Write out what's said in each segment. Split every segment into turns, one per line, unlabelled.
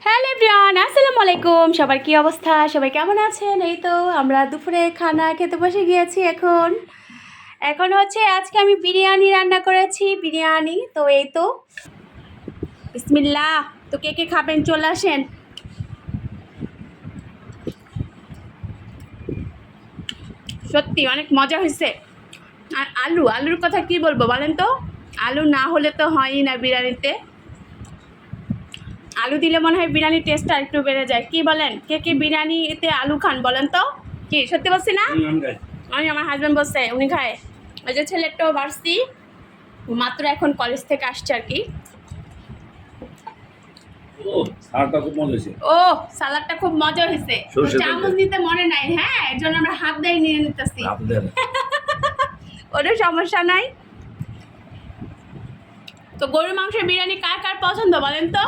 Hello everyone, আসসালামু আলাইকুম। সবার কি অবস্থা? সবাই কেমন আছেন? এই তো আমরা দুপুরে খানা খেতে বসে গিয়েছি। এখন হচ্ছে আজকে আমি বিরিয়ানি রান্না করেছি। বিরিয়ানি তো এই তো বিসমিল্লাহ। তো কে কে খাবেন চলে আসেন। সত্যি অনেক মজা হয়েছে। আর আলুর কথা কি বলবো বলেন তো? আলু না হলে তো হয়ই না বিরিয়ানিতে। আলু দিলে মনে হয় বিরিয়ানির টেস্টটা একটু বেড়ে যায়। কি বলেন? কে কে বিরিয়ানিতে আলু খান বলেন তো? কি সত্যি বলছি না? আমি আমার হাজব্যান্ড বলছে উনি খায়। ওই যে ছেলেটাও বাড়ছি, মাত্র এখন কলেজ থেকে আসছে আর কি। ও সালাদটা খুব মজা হয়েছে। চামচ নিতে মনে নাই, হ্যাঁ এর জন্য আমরা হাত দিয়ে নিয়ে নিতেছি। ওদের সমস্যা নাই। তো গরুর মাংসের বিরিয়ানি কার কার পছন্দ বলেন তো?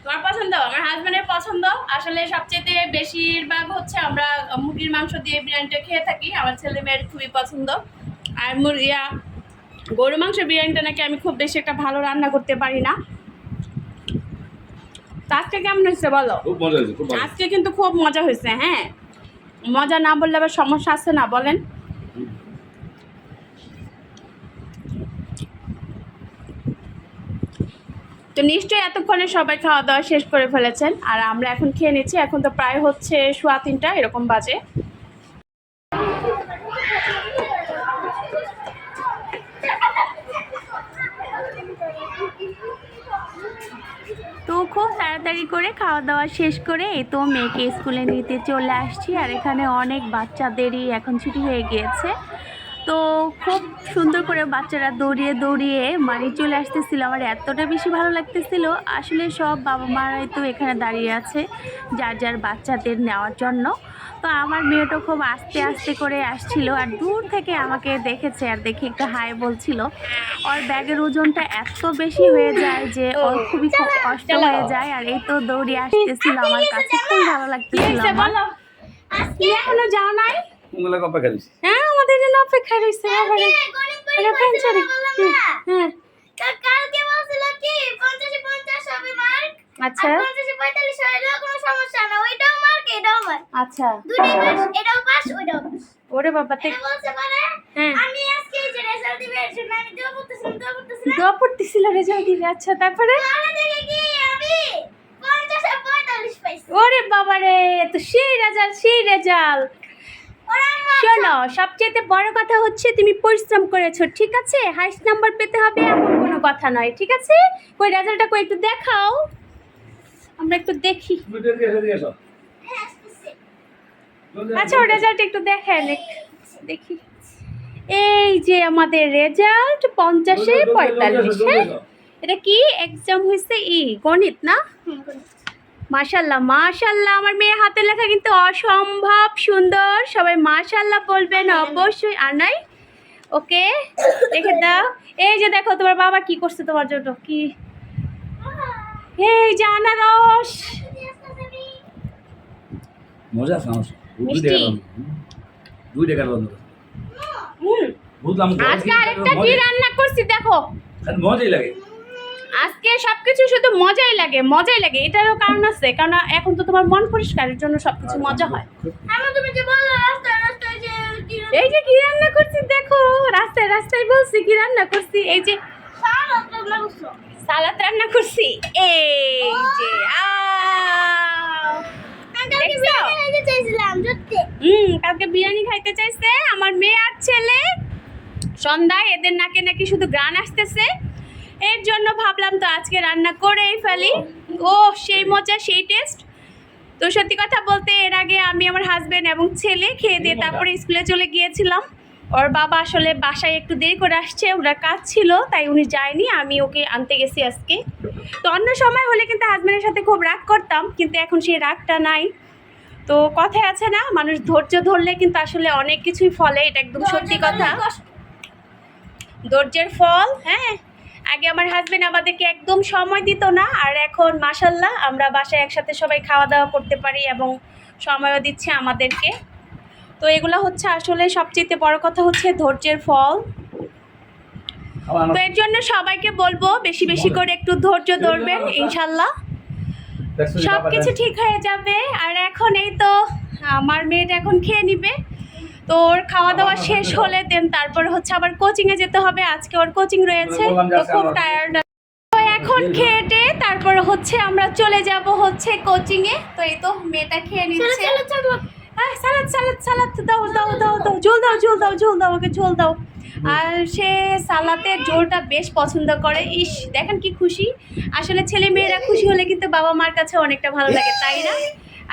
তোমার পছন্দ, আমার হাজব্যান্ডের পছন্দ। আসলে সবচেয়ে বেশিরভাগ হচ্ছে আমরা মুরগির মাংস দিয়ে বিরিয়ানিটা খেয়ে থাকি। আমার ছেলে মেয়ের খুবই পছন্দ। আর গরুর মাংসের বিরিয়ানিটা নাকি আমি খুব বেশি একটা ভালো রান্না করতে পারি না। আজকে কেমন হয়েছে বলো? আজকে কিন্তু খুব মজা হয়েছে। হ্যাঁ, মজা না বললে আবার সমস্যা আছে না বলেন? তো নিশ্চয়ই এতক্ষণে সবাই খাওয়া দাওয়া শেষ করে ফেলেছেন, আর আমরা এখন খেয়ে নিচ্ছি। এখন তো প্রায় হচ্ছে 3:15 এরকম বাজে। তো খুব তাড়াতাড়ি করে খাওয়া দাওয়া শেষ করে এই তো মেয়েকে স্কুলে নিতে চলে আসছি। আর এখানে অনেক বাচ্চাদেরই এখন ছুটি হয়ে গিয়েছে। তো খুব সুন্দর করে বাচ্চারা দৌড়িয়ে দৌড়িয়ে মানে চলে আসতেছিল। আমার এতটা বেশি ভালো লাগতেছিল। আসলে সব বাবা মারাই তো এখানে দাঁড়িয়ে আছে যার যার বাচ্চাদের নেওয়ার জন্য। তো আমার মেয়েটা খুব আস্তে আস্তে করে আসছিল, আর দূর থেকে আমাকে দেখেছে আর দেখে একটু হাই বলছিল। ওর ব্যাগের ওজনটা এত বেশি হয়ে যায় যে ওর খুবই কষ্ট হয়ে যায়। আর এই তো দৌড়িয়ে আসতেছিল, আমার কাছে খুব ভালো লাগতেছিল। এখনো যাও নাই? হ্যাঁ, আমাদের জন্য অপেক্ষা রয়েছে। আচ্ছা আচ্ছা, ওরে বাবা, দোয়া পড়তেছিল রেজাল্ট দিবে। আচ্ছা, তারপরে ওরে বাবা রে, তো সেই রেজাল্ট। শোনো, সবচেয়ে বড় কথা হচ্ছে তুমি পরিশ্রম করেছো, ঠিক আছে? হাইস্ট নাম্বার পেতে হবে এমন কোনো কথা নয়, ঠিক আছে? কই রেজাল্টটা কই একটু দেখাও, আমরা একটু দেখি। আচ্ছা, ওর রেজাল্ট একটু দেখেন, দেখি। এই যে আমাদের রেজাল্ট 50-এ 45। হ্যাঁ, এটা কি এক্সাম হয়েছে? গণিত না? মাশাল্লাহ মাশাল্লাহ, আমার মেয়ের হাতের লেখা কিন্তু অসম্ভব সুন্দর। সবাই মাশাল্লাহ বলবেন অবশ্যই। আর নাই? ওকে, দেখে দাও। এই যে দেখো তোমার বাবা কি করছে তোমার জন্য। কি? এই যে আনারস। আজকে আরেকটা কি রান্না করছি দেখো। মজাই লাগে আজকে, সবকিছু শুধু মজাই লাগে। এটারও কারণ আছে, কারণ এখন তো তোমার মন পরিষ্কারের জন্য সবকিছু মজা হয়। এই যে কি রান্না করছি দেখো, রাস্তায় বলছি কি রান্না করছি। এই যে সালাদ রান্না করছি। এই যে কালকে বিরিয়ানি খাইতে চাইছে আমার মেয়ে আর ছেলে সন্ধ্যায়। এদের নাকে নাকি শুধু গ্রান আসতেছে, এর জন্য ভাবলাম তো আজকে রান্না করেই ফেলি। ও সেই মজা, সেই টেস্ট। তো সত্যি কথা বলতে এর আগে আমি আমার হাজব্যান্ড এবং ছেলে খেয়ে দিয়ে তারপরে স্কুলে চলে গিয়েছিলাম। ওর বাবা আসলে বাসায় একটু দেরি করে আসছে, ওনার কাজ ছিল তাই উনি যায়নি, আমি ওকে আনতে গেছি আজকে। তো অন্য সময় হলে কিন্তু হাজব্যান্ডের সাথে খুব রাগ করতাম, কিন্তু এখন সেই রাগটা নাই। তো কথায় আছে না, মানুষ ধৈর্য ধরলে কিন্তু আসলে অনেক কিছুই ফলে। এটা একদম সত্যি কথা, ধৈর্যের ফল। হ্যাঁ, আগে আমার হাজব্যান্ড আমাদেরকে একদম সময় দিত না, আর এখন মাশাল্লাহ আমরা বাসায় একসাথে সবাই খাওয়া দাওয়া করতে পারি এবং সময়ও দিচ্ছে আমাদেরকে। তো এগুলো হচ্ছে আসলে সবচেয়ে বড় কথা হচ্ছে ধৈর্যের ফল। তো এর জন্য সবাইকে বলবো বেশি বেশি করে একটু ধৈর্য ধরবেন, ইনশাল্লাহ সব কিছু ঠিক হয়ে যাবে। আর এখন এই তো আমার মেয়েটা এখন খেয়ে নিবে, তো ওর খাওয়া দাওয়া শেষ হলে দেন তারপরে হচ্ছে আবার কোচিংয়ে যেতে হবে, আজকে ওর কোচিং রয়েছে, তো খুব টায়ার্ড। তো এখন খেয়ে তারপরে হচ্ছে আমরা চলে যাব হচ্ছে কোচিংয়ে। তো এই তো মেয়েটা খেয়ে নিচ্ছে। হ্যাঁ সালাদ সালাদ সালাদ দাও দাও দাও দাও, ঝোল দাও ঝোল দাও ঝোল দাও, ওকে ঝোল দাও। আর সে সালাতের ঝোলটা বেশ পছন্দ করে। ইস দেখেন কি খুশি, আসলে ছেলে মেয়েরা খুশি হলে কিন্তু বাবা মার কাছে অনেকটা ভালো লাগে, তাই না?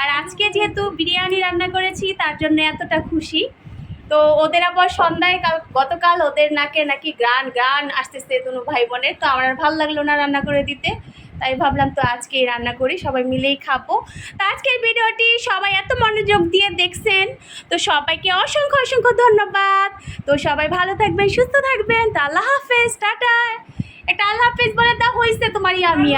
আর আজকে যেহেতু বিরিয়ানি রান্না করেছি তার জন্য এতটা খুশি। তো ওদের আবার সন্ধ্যায় গতকাল ওদের নাকি গান আসতেছে দুনো ভাই বোনের, তো আমার আর ভালো লাগলো না রান্না করে দিতে, তাই ভাবলাম তো আজকেই রান্না করি, সবাই মিলেই খাবো। তো আজকের ভিডিওটি সবাই এত মনোযোগ দিয়ে দেখছেন, তো সবাইকে অসংখ্য অসংখ্য ধন্যবাদ। তো সবাই ভালো থাকবেন, সুস্থ থাকবেন। তো আল্লাহ হাফেজ, টাটা। একটা আল্লাহ হাফেজ বলে দাও, হয়েছে তোমার ইয়ামি।